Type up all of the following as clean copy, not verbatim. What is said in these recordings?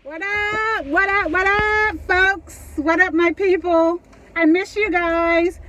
What up? What up? What up, folks? What up, my people? I miss you guys.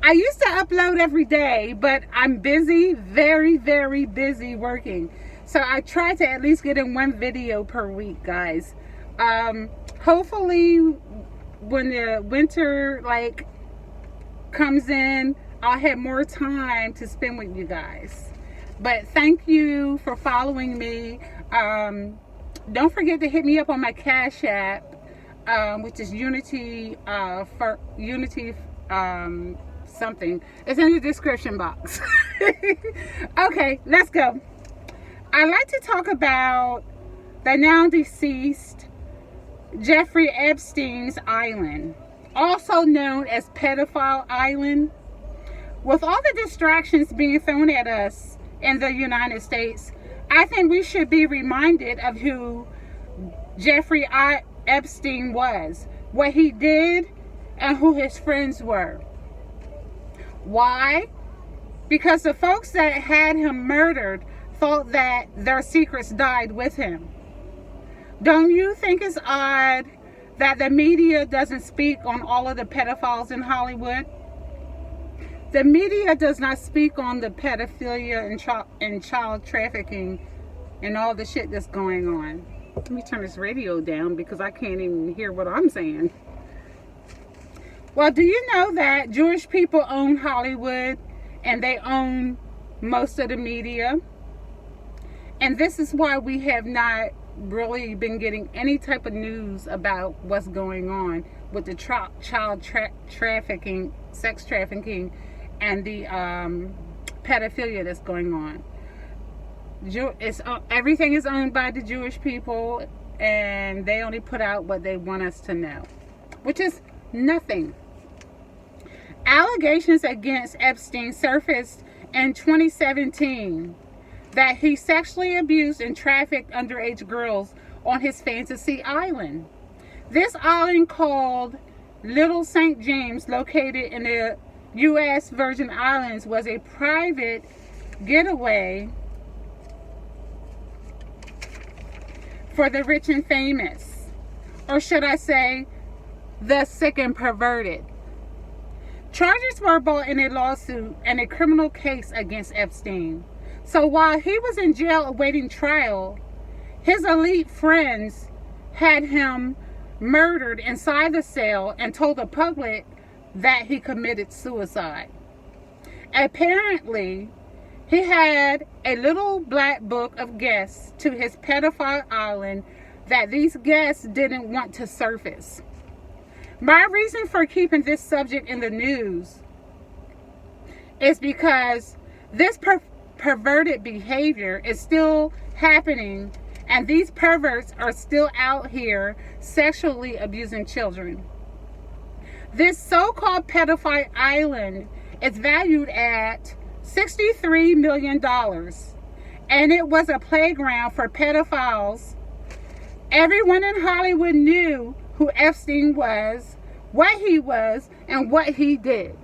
I used to upload every day, but I'm busy, very, very busy working. So I try to at least get in one video per week, guys. Hopefully, when the winter comes in, I'll have more time to spend with you guys. But thank you for following me. Don't forget to hit me up on my Cash App, which is Unity something. It's in the description box. Okay, let's go. I'd like to talk about the now deceased Jeffrey Epstein's Island, also known as Pedophile Island. With all the distractions being thrown at us in the United States, I think we should be reminded of who Jeffrey Epstein was, what he did, and who his friends were. Why? Because the folks that had him murdered thought that their secrets died with him. Don't you think it's odd that the media doesn't speak on all of the pedophiles in Hollywood? The media does not speak on the pedophilia and child trafficking and all the shit that's going on. Let me turn this radio down because I can't even hear what I'm saying. Well, do you know that Jewish people own Hollywood and they own most of the media? And this is why we have not really been getting any type of news about what's going on with the child trafficking, sex trafficking, and the pedophilia that's going on. Everything is owned by the Jewish people, and they only put out what they want us to know, which is nothing. Allegations against Epstein surfaced in 2017 that he sexually abused and trafficked underage girls on his fantasy island. This island, called Little St. James, located in the U.S. Virgin Islands, was a private getaway for the rich and famous, or should I say, the sick and perverted. Charges were brought in a lawsuit and a criminal case against Epstein. So while he was in jail awaiting trial, his elite friends had him murdered inside the cell and told the public that he committed suicide. Apparently, he had a little black book of guests to his pedophile island that these guests didn't want to surface. My reason for keeping this subject in the news is because this perverted behavior is still happening, and these perverts are still out here sexually abusing children. This so-called pedophile island is valued at $63 million, and it was a playground for pedophiles. Everyone in Hollywood knew who Epstein was, what he was, and what he did.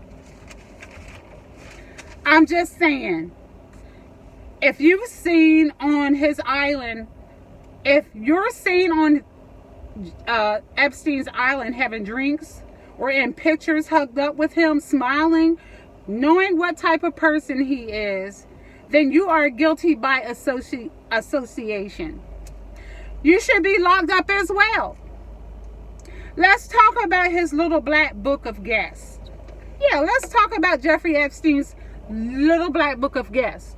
I'm just saying, if you've seen on his island, if you're seen on Epstein's island having drinks or in pictures hugged up with him, smiling, knowing what type of person he is, then you are guilty by association. You should be locked up as well. Let's talk about his little black book of guests. Yeah, let's talk about Jeffrey Epstein's little black book of guests.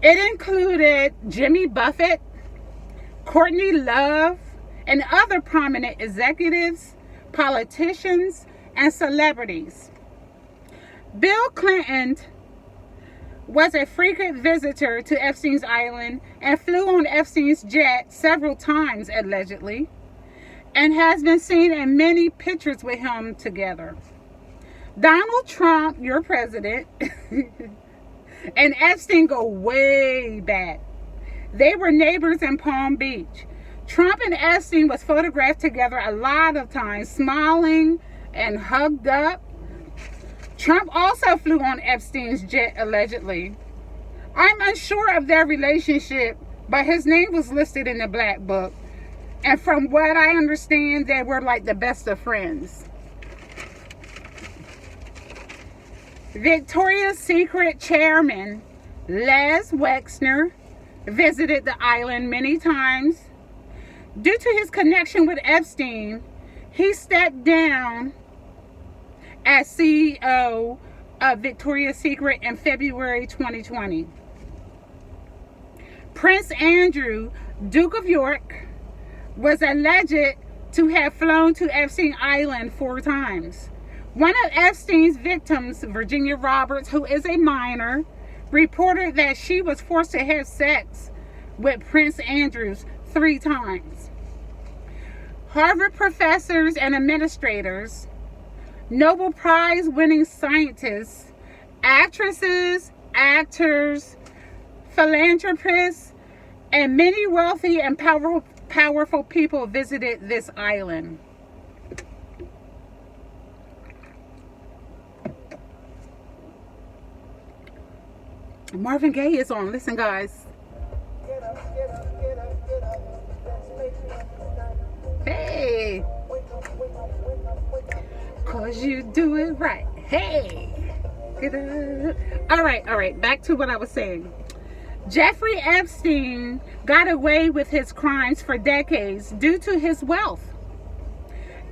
It included Jimmy Buffett, Courtney Love, and other prominent executives, politicians, and celebrities. Bill Clinton was a frequent visitor to Epstein's island and flew on Epstein's jet several times, allegedly, and has been seen in many pictures with him together. Donald Trump, your president, and Epstein go way back. They were neighbors in Palm Beach. Trump and Epstein was photographed together a lot of times, smiling and hugged up. Trump also flew on Epstein's jet, allegedly. I'm unsure of their relationship, but his name was listed in the Black Book. And from what I understand, they were like the best of friends. Victoria's Secret chairman, Les Wexner, visited the island many times. Due to his connection with Epstein, he stepped down as CEO of Victoria's Secret in February 2020. Prince Andrew, Duke of York, was alleged to have flown to Epstein Island 4 times. One of Epstein's victims, Virginia Roberts, who is a minor, reported that she was forced to have sex with Prince Andrew 3 times. Harvard professors and administrators, Nobel Prize winning scientists, actresses, actors, philanthropists, and many wealthy and powerful people visited this island. Marvin Gaye is on. Listen, guys. Get up, get up, get up, get up. Let's make it tonight. Hey. Wake up, wake up, wake up, wake up. Cause you do it right. Hey. Get up. All right. Back to what I was saying. Jeffrey Epstein got away with his crimes for decades due to his wealth.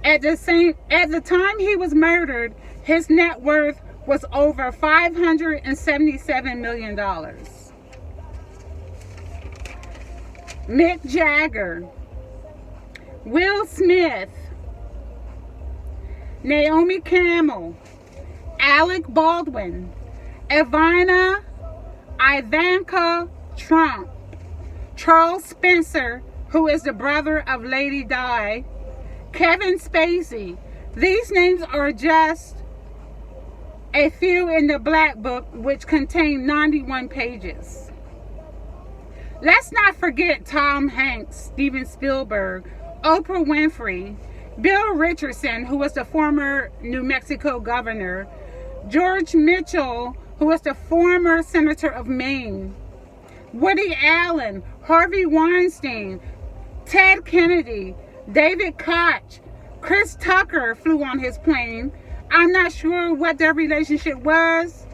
At the time he was murdered, his net worth was over $577 million. Mick Jagger, Will Smith, Naomi Campbell, Alec Baldwin, Ivanka Trump, Charles Spencer, who is the brother of Lady Di, Kevin Spacey. These names are just a few in the Black Book, which contain 91 pages. Let's not forget Tom Hanks, Steven Spielberg, Oprah Winfrey, Bill Richardson, who was the former New Mexico governor, George Mitchell, who was the former senator of Maine, Woody Allen, Harvey Weinstein, Ted Kennedy, David Koch, Chris Tucker flew on his plane. I'm not sure what their relationship was.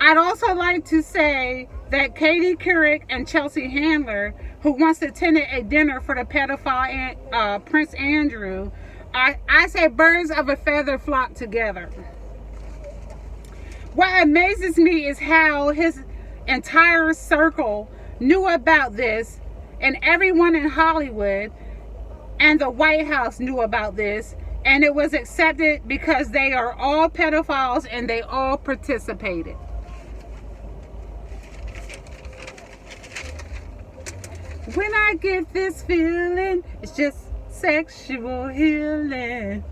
I'd also like to say that Katie Couric and Chelsea Handler, who once attended a dinner for the pedophile Prince Andrew, I say birds of a feather flock together. What amazes me is how his entire circle knew about this, and everyone in Hollywood and the White House knew about this, and it was accepted because they are all pedophiles and they all participated. When I get this feeling, it's just sexual healing.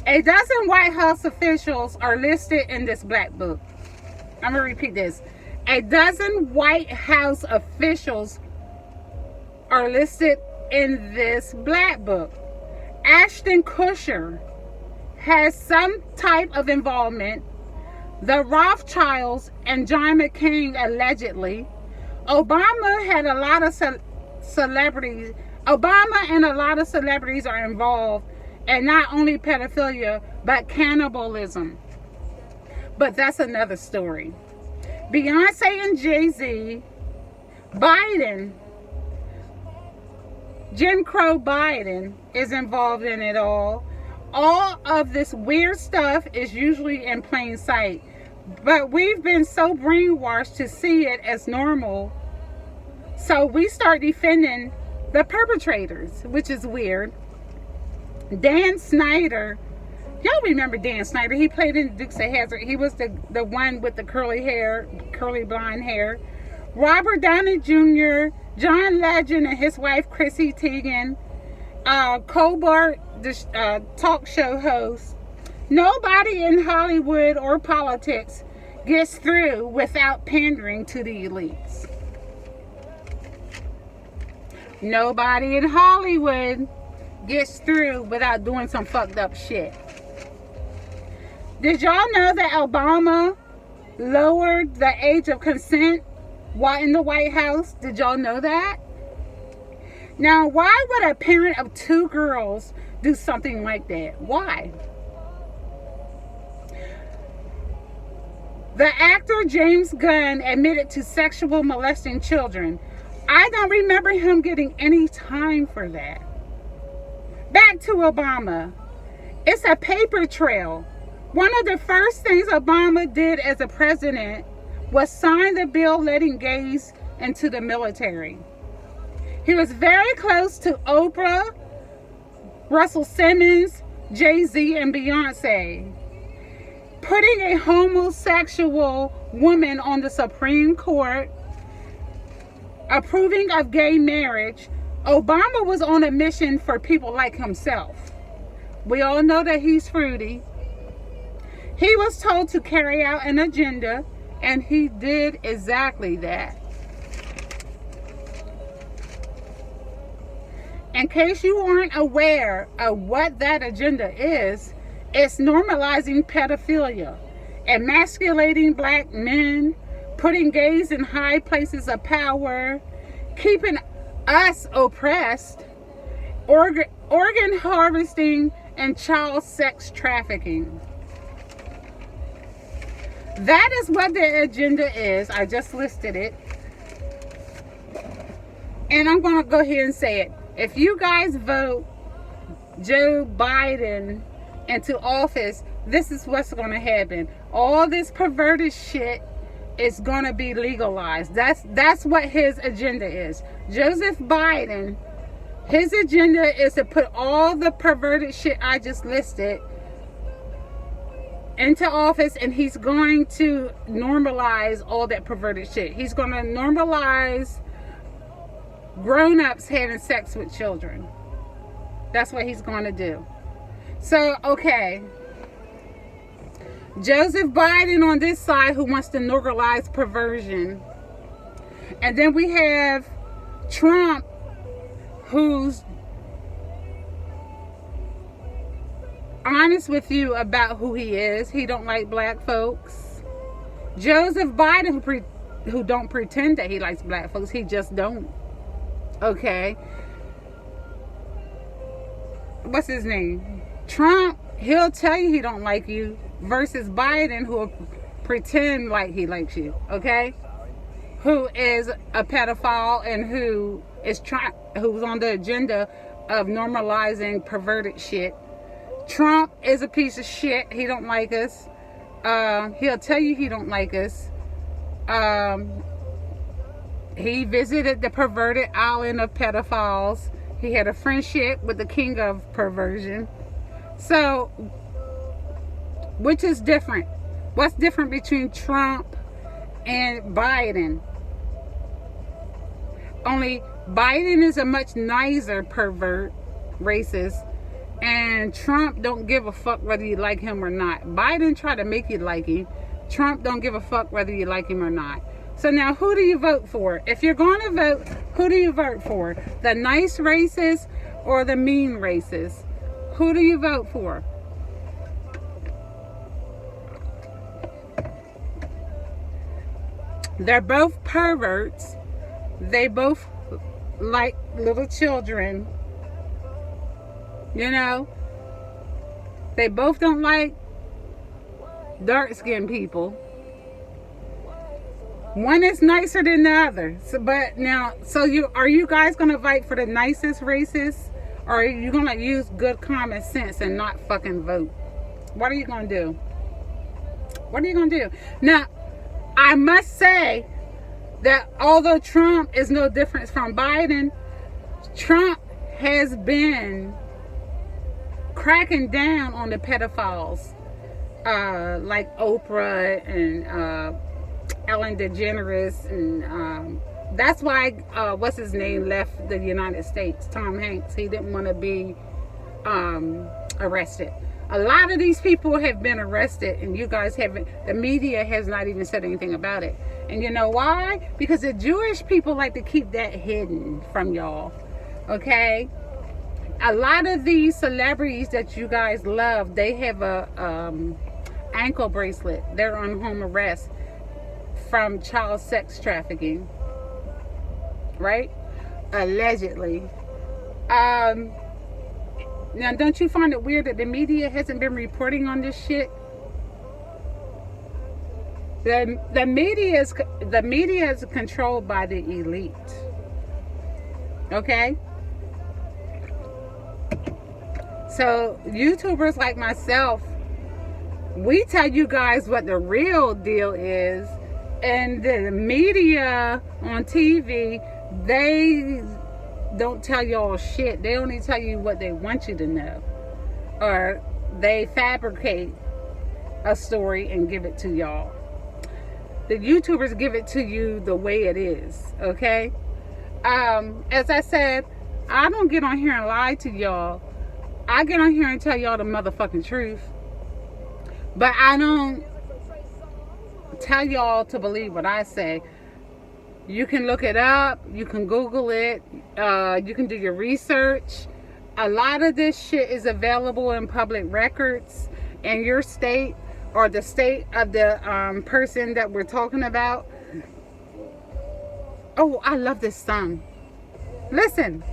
A dozen White House officials are listed in this Black Book. I'm going to repeat this. A dozen White House officials are listed in this Black Book. Ashton Kutcher has some type of involvement. The Rothschilds and John McCain allegedly. Obama and a lot of celebrities are involved, and not only pedophilia, but cannibalism. But that's another story. Beyonce and Jay-Z, Biden, Jim Crow Biden is involved in it all. All of this weird stuff is usually in plain sight. But we've been so brainwashed to see it as normal. So we start defending the perpetrators, which is weird. Dan Snyder. Y'all remember Dan Snyder? He played in Dukes of Hazzard. He was the one with the curly blonde hair. Robert Downey Jr., John Legend and his wife Chrissy Teigen, Colbert, the talk show host. Nobody in Hollywood or politics gets through without pandering to the elites. Nobody in Hollywood gets through without doing some fucked up shit. Did y'all know that Obama lowered the age of consent while in the White House? Did y'all know that? Now, why would a parent of 2 girls do something like that? Why? The actor James Gunn admitted to sexual molesting children. I don't remember him getting any time for that. Back to Obama. It's a paper trail. One of the first things Obama did as a president was sign the bill letting gays into the military. He was very close to Oprah, Russell Simmons, Jay-Z, and Beyonce. Putting a homosexual woman on the Supreme Court, approving of gay marriage, Obama was on a mission for people like himself. We all know that he's fruity. He was told to carry out an agenda, and he did exactly that. In case you aren't aware of what that agenda is, it's normalizing pedophilia, emasculating black men, putting gays in high places of power, keeping us oppressed, organ harvesting, and child sex trafficking. That is what the agenda is. I just listed it. And I'm going to go ahead and say it. If you guys vote Joe Biden into office, this is what's going to happen. All this perverted shit is going to be legalized. That's what his agenda is. Joseph Biden, his agenda is to put all the perverted shit I just listed into office, and he's going to normalize all that perverted shit. He's going to normalize grown-ups having sex with children. That's what he's going to do. So, okay. Joseph Biden on this side, who wants to normalize perversion. And then we have Trump, who's honest with you about who he is. He don't like black folks. Joseph Biden, who don't pretend that he likes black folks. He just don't. Okay. What's his name? Trump, he'll tell you he don't like you, versus Biden, who will pretend like he likes you. Okay. Who is a pedophile and who's on the agenda of normalizing perverted shit. Trump is a piece of shit. He don't like us. He'll tell you he don't like us. He visited the perverted island of pedophiles. He had a friendship with the king of perversion. So, which is different? What's different between Trump and Biden? Only Biden is a much nicer pervert, racist, and Trump don't give a fuck whether you like him or not. Biden try to make you like him. Trump don't give a fuck whether you like him or not. So now, who do you vote for? If you're going to vote, who do you vote for? The nice racist or the mean racist? Who do you vote for? They're both perverts. They both like little children. You know? They both don't like dark-skinned people. One is nicer than the other. Are you guys going to fight for the nicest racist? Or are you going to use good common sense and not fucking vote? What are you going to do? What are you going to do? Now, I must say that although Trump is no different from Biden, Trump has been cracking down on the pedophiles. Like Oprah and Ellen DeGeneres, and that's why what's his name left the United States, Tom Hanks. He didn't want to be arrested. A lot of these people have been arrested, and you guys haven't. The media has not even said anything about it. And you know why? Because the Jewish people like to keep that hidden from y'all. Okay? A lot of these celebrities that you guys love, they have a ankle bracelet. They're on home arrest from child sex trafficking, right? Allegedly. Now, don't you find it weird that the media hasn't been reporting on this shit? The media is controlled by the elite. Okay? So YouTubers like myself, we tell you guys what the real deal is, and the media on TV, they don't tell y'all shit. They only tell you what they want you to know, or they fabricate a story and give it to y'all. The YouTubers give it to you the way it is, okay? As I said, I don't get on here and lie to y'all. I get on here and tell y'all the motherfucking truth. But I don't tell y'all to believe what I say. You can look it up. You can Google it. You can do your research. A lot of this shit is available in public records in your state, or the state of the person that we're talking about. Oh, I love this song. Listen.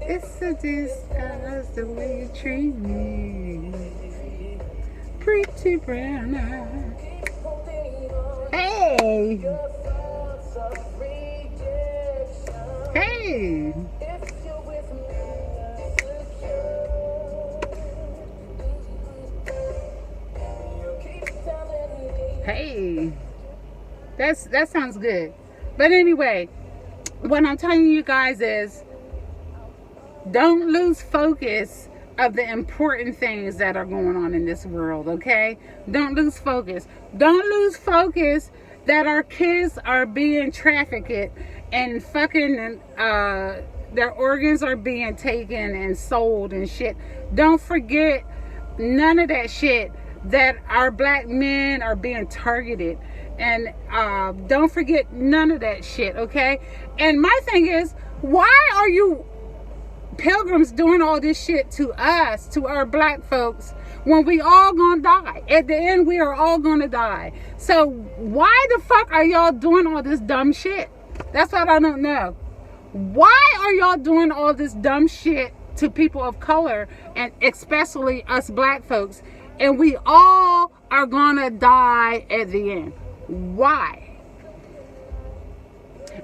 It's a disguise the way you treat me. Pretty brown eyes. Hey! Hey! Hey! That sounds good. But anyway, what I'm telling you guys is, don't lose focus of the important things that are going on in this world, okay? Don't lose focus. Don't lose focus that our kids are being trafficked and fucking their organs are being taken and sold and shit. Don't forget none of that shit, that our black men are being targeted. And don't forget none of that shit, okay? And my thing is, why are you pilgrims doing all this shit to us, to our black folks, when we all gonna die? At the end, we are all gonna die. So why the fuck are y'all doing all this dumb shit? That's what I don't know. Why are y'all doing all this dumb shit to people of color, and especially us black folks, and we all are gonna die at the end? Why?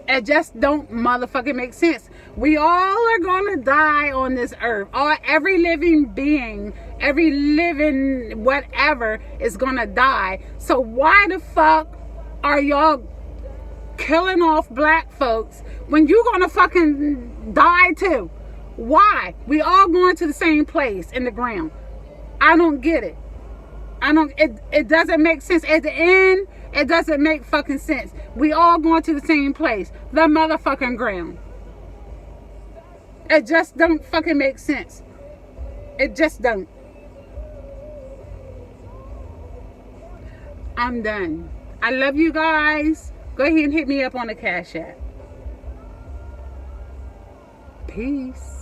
It just don't motherfucking make sense. We all are gonna die on this earth. Every living being, every living whatever is gonna die. So why the fuck are y'all killing off black folks when you gonna fucking die too? Why? We all going to the same place in the ground. I don't get it. It doesn't make sense. At the end, it doesn't make fucking sense. We all going to the same place, the motherfucking ground. It just don't fucking make sense. It just don't. I'm done. I love you guys. Go ahead and hit me up on the Cash App. Peace.